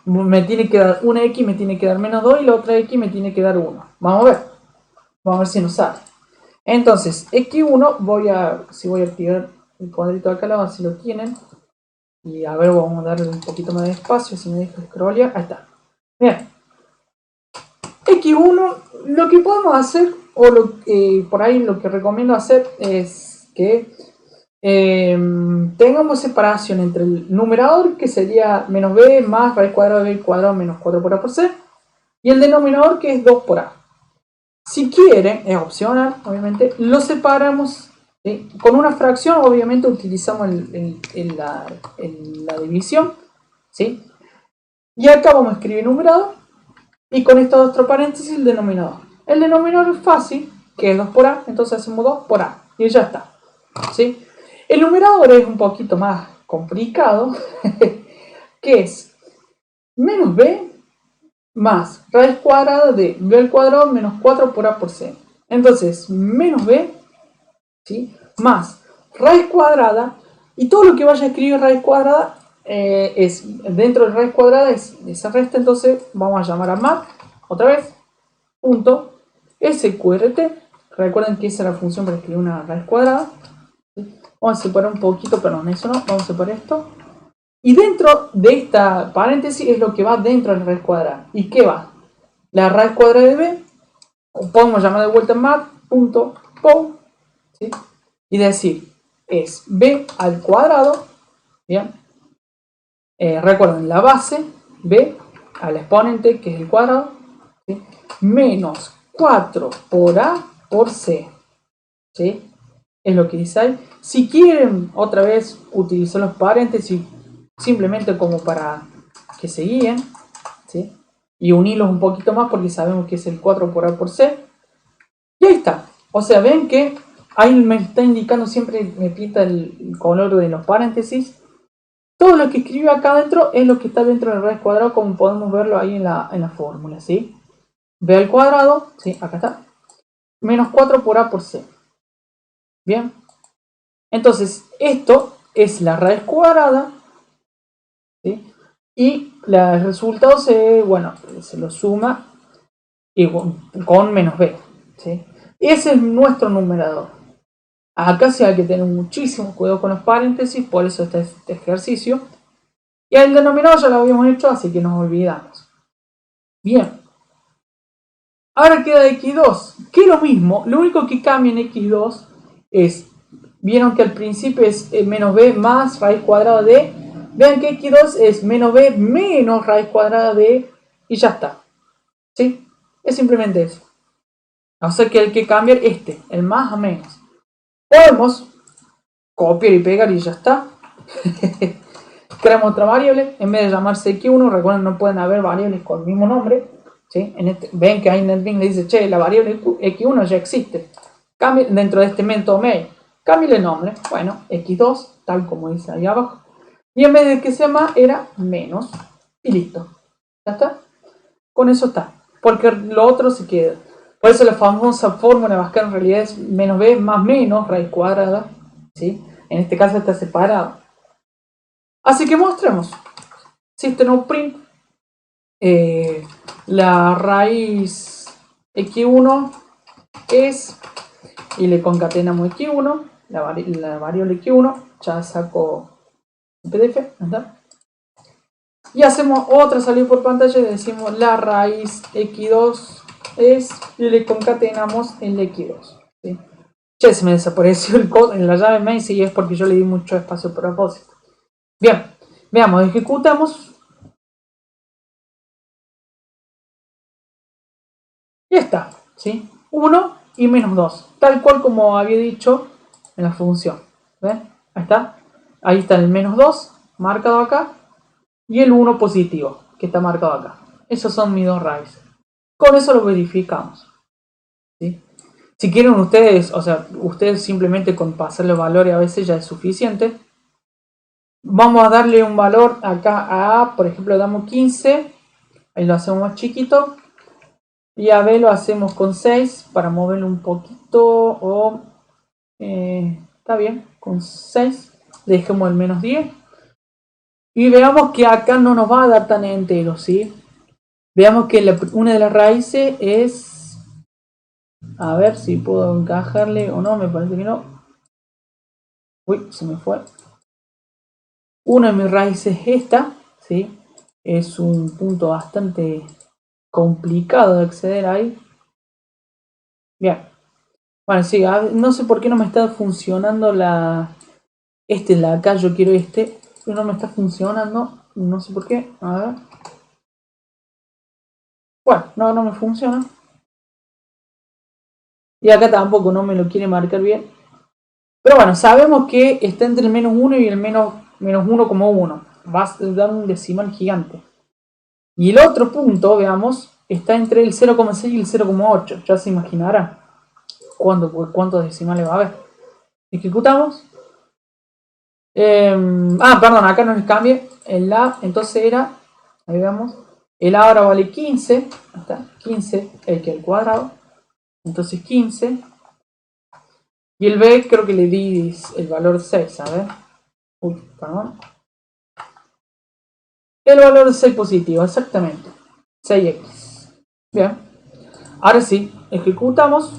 Me tiene que dar una X, me tiene que dar menos 2 y la otra X me tiene que dar 1. Vamos a ver. Vamos a ver si nos sale. Entonces, X1, si voy a activar el cuadrito de acá al lado, si lo tienen. Y a ver, vamos a darle un poquito más de espacio, si me deja scrollear. Ahí está. Bien. X1, lo que podemos hacer por ahí lo que recomiendo hacer es que tengamos separación entre el numerador, que sería menos b más raíz cuadrada de b cuadrado menos 4 por a por c, y el denominador, que es 2 por a. Si quieren, es opcional, obviamente, lo separamos, ¿sí? Con una fracción, obviamente utilizamos la división, ¿sí? Y acá vamos a escribir numerador, y con estos otro paréntesis el denominador. El denominador es fácil, que es 2 por a, entonces hacemos 2 por a, y ya está, ¿sí? El numerador es un poquito más complicado, que es menos b más raíz cuadrada de b al cuadrado menos 4 por a por c. Entonces, menos b, ¿sí? Más raíz cuadrada, y todo lo que vaya a escribir raíz cuadrada es dentro de raíz cuadrada es esa resta. Entonces vamos a llamar a mat, otra vez, punto sqrt. Recuerden que esa es la función para escribir una raíz cuadrada, ¿sí? Vamos a separar un poquito, perdón, eso no, vamos a separar esto. Y dentro de esta paréntesis es lo que va dentro de la raíz cuadrada. ¿Y qué va? La raíz cuadrada de b, o podemos llamar de vuelta mat.pow, ¿sí? Y decir, es b al cuadrado, ¿bien? Recuerden, la base, b al exponente, que es el cuadrado, ¿sí? Menos 4 por a por c, ¿sí? Es lo que dice ahí. Si quieren otra vez utilizar los paréntesis simplemente como para que se guíen, ¿sí? Y unirlos un poquito más, porque sabemos que es el 4 por a por c. Y ahí está. O sea, ven que ahí me está indicando, siempre me pinta el color de los paréntesis. Todo lo que escribe acá adentro es lo que está dentro del raíz cuadrado, como podemos verlo ahí en la fórmula, ¿sí? B al cuadrado, ¿sí? Acá está. Menos 4 por a por c. Bien. Entonces, esto es la raíz cuadrada, ¿sí? Y el resultado se lo suma y con menos b, ¿sí? Ese es nuestro numerador. Acá sí hay que tener muchísimo cuidado con los paréntesis, por eso este ejercicio. Y el denominador ya lo habíamos hecho, así que nos olvidamos. Bien. Ahora queda x2, que es lo mismo. Lo único que cambia en x2 es, vieron que al principio es menos b más raíz cuadrada de, vean que x2 es menos b menos raíz cuadrada de, y ya está, ¿sí? Es simplemente eso. O sea que hay que cambiar el más a menos. Podemos copiar y pegar y ya está. Creamos otra variable, en vez de llamarse x1, recuerden, no pueden haber variables con el mismo nombre, ¿sí? Ven que ahí NetBeans le dice, che, la variable x1 ya existe, cambie dentro de este método main, cambie el nombre, bueno, x2, tal como dice ahí abajo, y en vez de que sea más, era menos, y listo, ya está, con eso está, porque lo otro se queda. Por eso la famosa fórmula de Pascal en realidad es menos b más menos raíz cuadrada, ¿sí? En este caso está separado. Así que mostremos. System.out.print, la raíz x1 es, y le concatenamos x1, la variable x1, ya saco el PDF, ¿verdad? Y hacemos otra salida por pantalla y decimos la raíz x2 es, y le concatenamos el x2, ¿sí? Ya se me desapareció el código en la llave main, y es porque yo le di mucho espacio a propósito. Bien, veamos, ejecutamos. Ya está, ¿sí? 1 y menos 2, tal cual como había dicho en la función. ¿Ven? Ahí está. Ahí está el menos 2 marcado acá y el 1 positivo que está marcado acá. Esos son mis dos raíces. Con eso lo verificamos, ¿sí? Si quieren ustedes, o sea, ustedes simplemente con pasarle valores a veces ya es suficiente. Vamos a darle un valor acá a A, por ejemplo, le damos 15, ahí lo hacemos más chiquito. Y a B lo hacemos con 6 para moverlo un poquito. O está bien, con 6 dejemos el menos 10. Y veamos que acá no nos va a dar tan entero, ¿sí? Veamos que una de las raíces es, a ver si puedo encajarle o no, me parece que no. Uy, se me fue. Una de mis raíces es esta, ¿sí? Es un punto bastante complicado de acceder ahí. Bien. Bueno, sí, no sé por qué no me está funcionando la... la acá, yo quiero pero no me está funcionando, no sé por qué, a ver. Bueno, no me funciona. Y acá tampoco, no me lo quiere marcar bien. Pero bueno, sabemos que está entre el -1 y el menos 1,1. Va a dar un decimal gigante. Y el otro punto, veamos, está entre el 0,6 y el 0,8. Ya se imaginará cuántos decimales va a haber. Ejecutamos. Perdón, acá no les cambie. El A, entonces era, ahí vemos, el A ahora vale 15. Ahí está, 15, el cuadrado. Entonces 15. Y el B creo que le di el valor 6, a ver. Uy, perdón. El valor de 6 positivo, exactamente. 6x. Bien. Ahora sí, ejecutamos.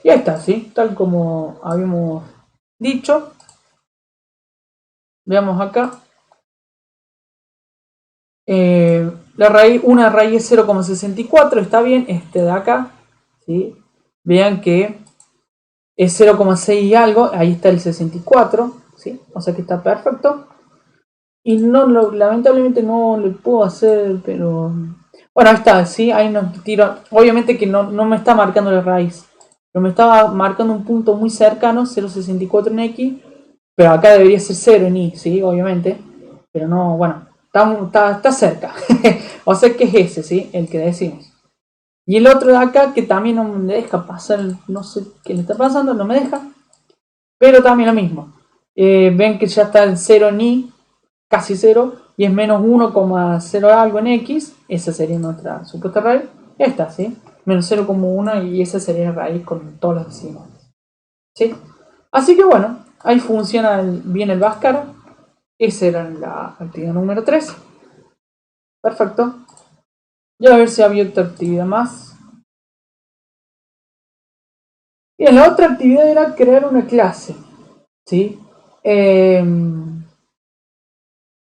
Y ahí está, ¿sí? Tal como habíamos dicho. Veamos acá. La raíz, una raíz es 0,64, está bien. Este de acá, ¿sí? Vean que es 0,6 y algo. Ahí está el 64, ¿sí? O sea que está perfecto. Y lamentablemente no le puedo hacer, pero... Bueno, ahí está, ¿sí? Ahí nos tira... Obviamente que no me está marcando la raíz. Pero me estaba marcando un punto muy cercano, 0,64 en X. Pero acá debería ser 0 en Y, ¿sí? Obviamente. Pero no, bueno, está cerca. O sea que es ese, ¿sí? El que decimos. Y el otro de acá que también no me deja pasar, no sé qué le está pasando, no me deja. Pero también lo mismo. Ven que ya está el 0 en Y, casi 0, y es menos 1,0 algo en X, esa sería nuestra supuesta raíz. Esta, ¿sí? Menos 0,1 y esa sería la raíz con todos los decimales. ¿Sí? Así que bueno, ahí funciona bien el Bhaskara. Esa era la actividad número 3. Perfecto. Y a ver si había otra actividad más. Bien, la otra actividad era crear una clase. ¿Sí?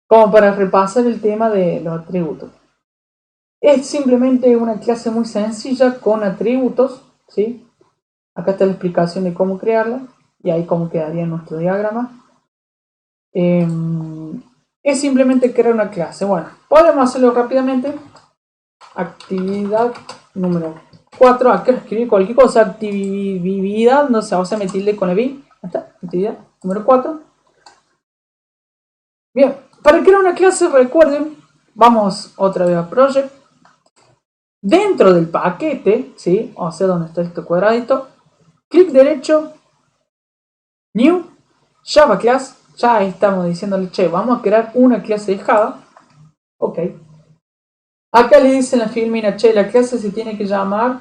Como para repasar el tema de los atributos. Es simplemente una clase muy sencilla con atributos, ¿sí? Acá está la explicación de cómo crearla y ahí cómo quedaría nuestro diagrama. Es simplemente crear una clase. Bueno, podemos hacerlo rápidamente. Actividad número 4. Acá escribir cualquier cosa. Actividad, no sé, vamos a meterle con el B. Está, actividad número 4. Bien, para crear una clase, recuerden, vamos otra vez a Project. Dentro del paquete, ¿sí? O sea, donde está este cuadradito, clic derecho, New, Java Class. Ya estamos diciéndole, che, vamos a crear una clase de Java. Ok. Acá le dicen la filmina, che, la clase se tiene que llamar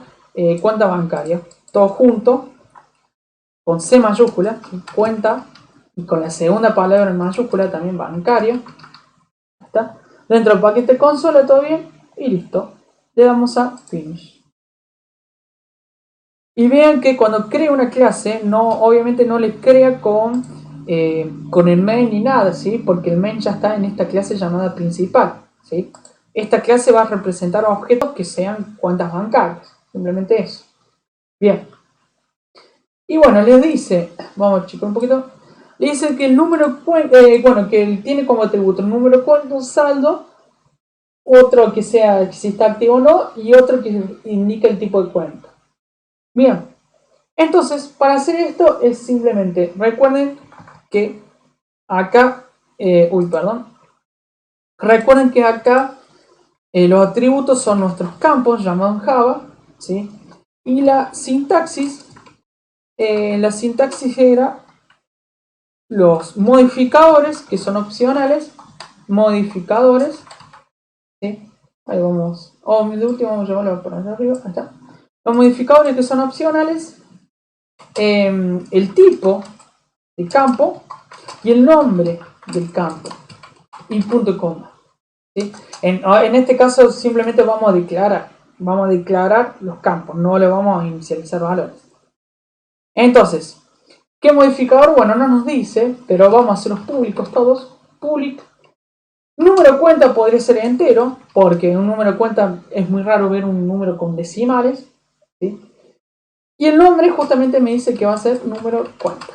cuenta bancaria. Todo junto, con C mayúscula, cuenta, y con la segunda palabra en mayúscula también bancaria. ¿Está? Dentro del paquete consola, todo bien, y listo. Le damos a Finish. Y vean que cuando crea una clase, obviamente no le crea con el main ni nada, ¿sí? Porque el main ya está en esta clase llamada principal, ¿sí? Esta clase va a representar objetos que sean cuentas bancarias, simplemente eso. Bien. Y bueno, les dice, vamos a checar un poquito, le dice que el número, que él tiene como atributo el número cuenta, un saldo, otro que sea si está activo o no, y otro que indica el tipo de cuenta. Bien. Entonces, para hacer esto es simplemente, recuerden que acá, recuerden que acá los atributos son nuestros campos llamados Java, ¿sí? Y la sintaxis era los modificadores, que son opcionales, modificadores, ¿sí? Ahí vamos, de último vamos a llevarlo por allá arriba, ahí está. Los modificadores que son opcionales, el tipo de campo y el nombre del campo y punto y coma, ¿sí? En este caso simplemente vamos a declarar los campos, no le vamos a inicializar valores. Entonces, ¿qué modificador? Bueno, no nos dice, pero vamos a hacerlos públicos todos. Public Número de cuenta podría ser entero, porque en un número de cuenta es muy raro ver un número con decimales, ¿sí? Y el nombre justamente me dice que va a ser número de cuenta.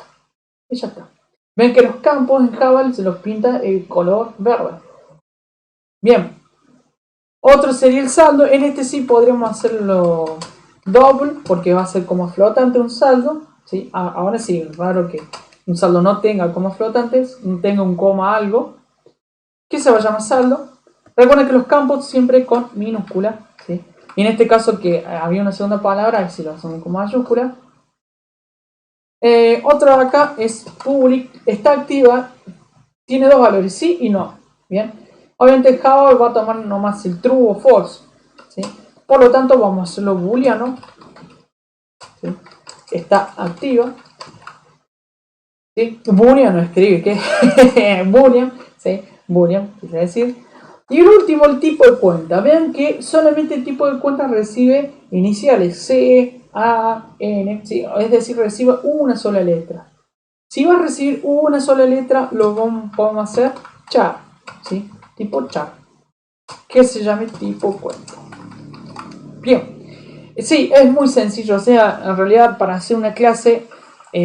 Y ya está. Ven que los campos en Java se los pinta el color verde. Bien. Otro sería el saldo. En este sí podríamos hacerlo double, porque va a ser como flotante un saldo, ¿sí? Ahora sí, es raro que un saldo no tenga como flotantes, no tenga un coma algo, que se va a llamar saldo. Recuerden que los campos siempre con minúscula, ¿sí? Y en este caso que había una segunda palabra, si lo hacemos con mayúscula. Otro acá es public, está activa, tiene dos valores, sí y no. Bien, obviamente Java va a tomar nomás el true o false, ¿sí? Por lo tanto vamos a hacerlo booleano, ¿sí? Está activa, ¿sí? Boolean no escribe, ¿qué? Boolean, ¿sí? Boolean, quiere decir. Y el último, el tipo de cuenta. Vean que solamente el tipo de cuenta recibe iniciales C, A, N, ¿sí? Es decir, recibe una sola letra. Si va a recibir una sola letra, lo podemos hacer char, ¿sí? Tipo char, que se llame tipo cuenta. Bien, sí, es muy sencillo. O sea, en realidad para hacer una clase,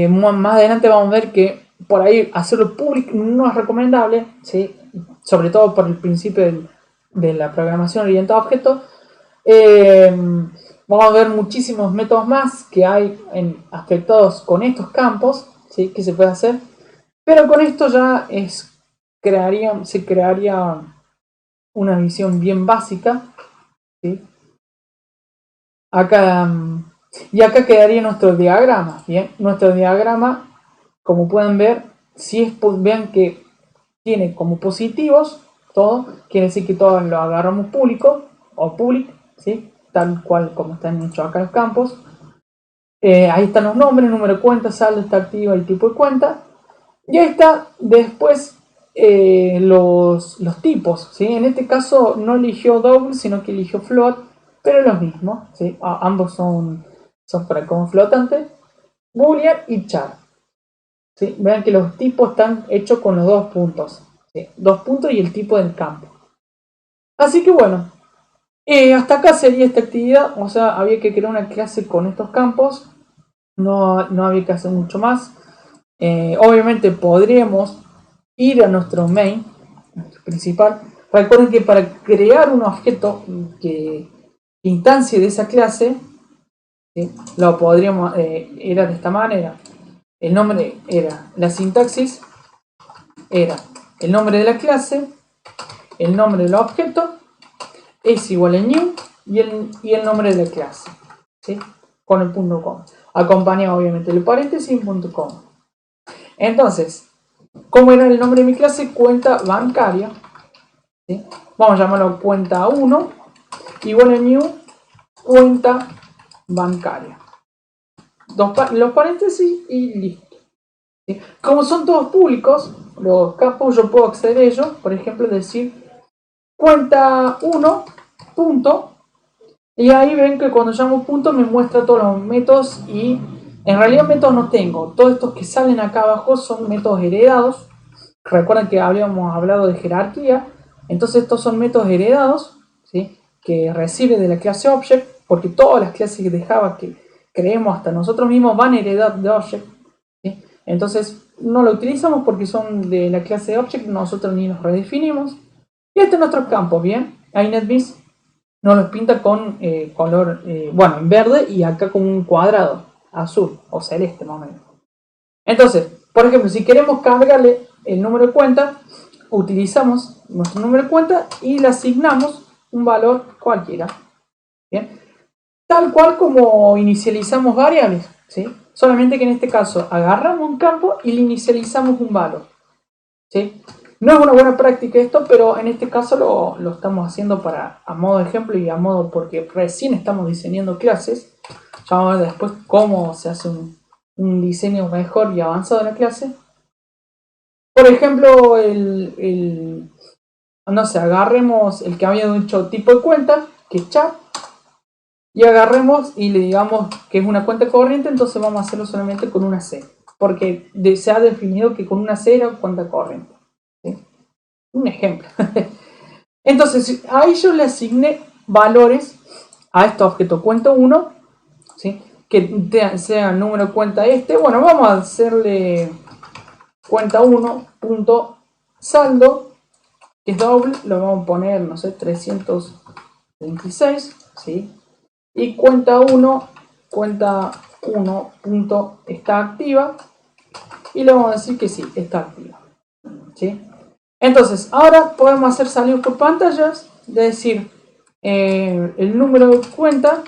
más adelante vamos a ver que por ahí hacerlo público no es recomendable, ¿sí? Sobre todo por el principio de la programación orientada a objetos. Vamos a ver muchísimos métodos más que hay afectados con estos campos, ¿sí? Que se puede hacer, pero con esto ya se crearía una visión bien básica, ¿sí? Acá, y acá quedaría nuestro diagrama, ¿bien? Nuestro diagrama, como pueden ver, si vean que tiene como positivos todo, quiere decir que todo lo agarramos público o public, ¿sí? Tal cual como están hechos acá los campos. Ahí están los nombres, número de cuenta, saldo, está activa y tipo de cuenta. Y ahí está después los tipos, ¿sí? En este caso no eligió double, sino que eligió float, pero es lo mismo, ¿sí? Ambos son para como flotante, boolean y char, ¿sí? Vean que los tipos están hechos con los dos puntos, ¿sí? Dos puntos y el tipo del campo. Así que bueno, hasta acá sería esta actividad. O sea, había que crear una clase con estos campos, no había que hacer mucho más. Obviamente podríamos ir a nuestro main, nuestro principal. Recuerden que para crear un objeto que instancie de esa clase, ¿sí? Lo podríamos, era de esta manera. El nombre era, la sintaxis era el nombre de la clase, el nombre del objeto, es igual a new y el nombre de la clase, ¿sí? Con el punto com. Acompañado obviamente del paréntesis y punto com. Entonces, ¿cómo era el nombre de mi clase? Cuenta bancaria, ¿sí? Vamos a llamarlo cuenta 1, igual a new cuenta bancaria. Los paréntesis y listo, ¿sí? Como son todos públicos, los campos yo puedo acceder a ellos. Por ejemplo, decir cuenta 1 punto, y ahí ven que cuando llamo punto me muestra todos los métodos. Y en realidad métodos no tengo, todos estos que salen acá abajo son métodos heredados. Recuerden que habíamos hablado de jerarquía, entonces estos son métodos heredados, ¿sí? Que recibe de la clase object, porque todas las clases de Java que creemos hasta nosotros mismos van a heredar de object, ¿sí? Entonces no lo utilizamos porque son de la clase de object, nosotros ni nos redefinimos. Y este es nuestro campo, ¿bien? Ahí NetBeans nos los pinta con color, bueno, en verde, y acá con un cuadrado azul o celeste más o menos. Entonces, por ejemplo, si queremos cargarle el número de cuenta, utilizamos nuestro número de cuenta y le asignamos un valor cualquiera. ¿Bien? Tal cual como inicializamos variables, ¿sí? Solamente que en este caso agarramos un campo y le inicializamos un valor, ¿sí? No es una buena práctica esto, pero en este caso lo estamos haciendo a modo de ejemplo y a modo porque recién estamos diseñando clases. Ya vamos a ver después cómo se hace un diseño mejor y avanzado de la clase. Por ejemplo, no sé, agarremos el que había dicho tipo de cuenta, que es chat, y agarremos y le digamos que es una cuenta corriente. Entonces vamos a hacerlo solamente con una C, porque se ha definido que con una C era cuenta corriente, ¿sí? Un ejemplo. Entonces, ahí yo le asigné valores a este objeto cuenta 1, ¿sí? Que sea el número cuenta este. Bueno, vamos a hacerle cuenta 1 punto saldo, que es doble, lo vamos a poner, no sé, 326, ¿sí? Y cuenta 1 punto está activa, y le vamos a decir que sí, está activa, ¿sí? Entonces, ahora podemos hacer salir por pantallas, es decir, el número de cuenta,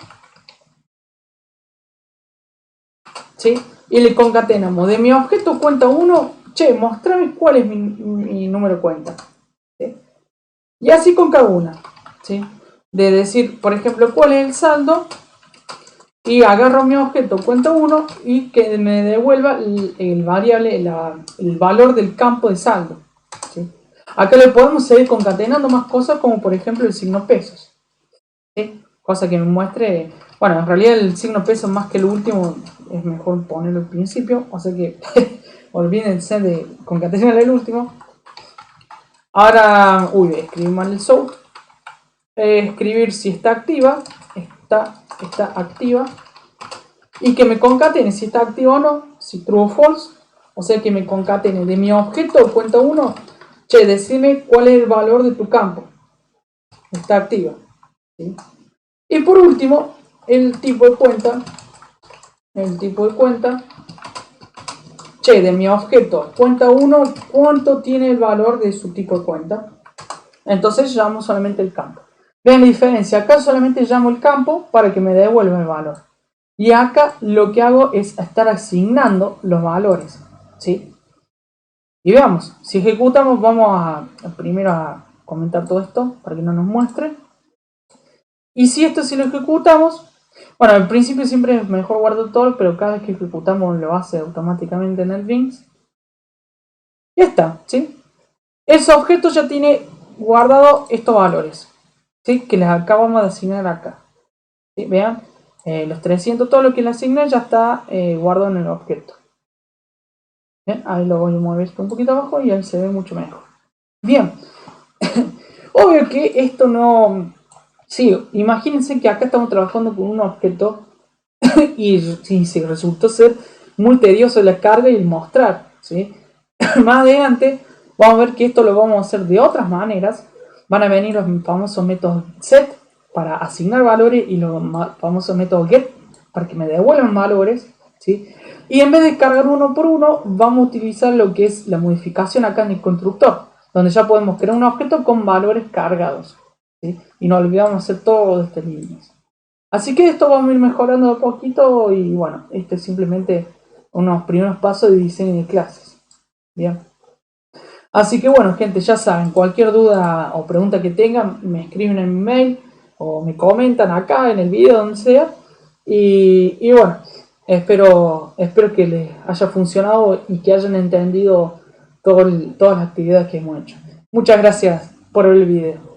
¿sí? Y le concatenamos de mi objeto cuenta 1, che, mostrame cuál es mi número de cuenta, ¿sí? Y así con cada una, ¿sí? De decir, por ejemplo, cuál es el saldo, y agarro mi objeto cuenta 1 y que me devuelva el variable, el valor del campo de saldo, ¿sí? Acá le podemos seguir concatenando más cosas, como por ejemplo el signo pesos, ¿sí? Cosa que me muestre, bueno, en realidad el signo pesos más que el último es mejor ponerlo al principio, o sea que olvídense de concatenar el último. Ahora, escribí mal el south. Escribir si está activa, está activa, y que me concatene si está activa o no, si true o false, o sea que me concatene de mi objeto cuenta 1, che, decime cuál es el valor de tu campo, está activa, ¿sí? Y por último, el tipo de cuenta, che, de mi objeto cuenta 1, cuánto tiene el valor de su tipo de cuenta. Entonces llamo solamente el campo. Vean la diferencia, acá solamente llamo el campo para que me devuelva el valor. Y acá lo que hago es estar asignando los valores, ¿sí? Y veamos, si ejecutamos, vamos primero a comentar todo esto para que no nos muestre. Y si esto lo ejecutamos, bueno, al principio siempre es mejor guardar todo, pero cada vez que ejecutamos lo hace automáticamente en el NetBeans. Ya está, ¿sí? Ese objeto ya tiene guardado estos valores, ¿sí? Que les acabamos de asignar acá, ¿sí? Vean, los 300, todo lo que le asigné ya está guardado en el objeto. Bien, ahí lo voy a mover esto un poquito abajo y ahí se ve mucho mejor. Bien, obvio que esto no... Sí, imagínense que acá estamos trabajando con un objeto y si resultó ser muy tedioso la carga y el mostrar, ¿sí? Más adelante vamos a ver que esto lo vamos a hacer de otras maneras. Van a venir los famosos métodos set para asignar valores y los famosos métodos get para que me devuelvan valores, ¿sí? Y en vez de cargar uno por uno, vamos a utilizar lo que es la modificación acá en el constructor, donde ya podemos crear un objeto con valores cargados, ¿sí? Y no olvidamos hacer todo de estas líneas. Así que esto vamos a ir mejorando de poquito y bueno, este es simplemente unos primeros pasos de diseño de clases. Bien. Así que bueno, gente, ya saben, cualquier duda o pregunta que tengan, me escriben en mi mail o me comentan acá en el video, donde sea. Y bueno, espero que les haya funcionado y que hayan entendido todas las actividades que hemos hecho. Muchas gracias por ver el video.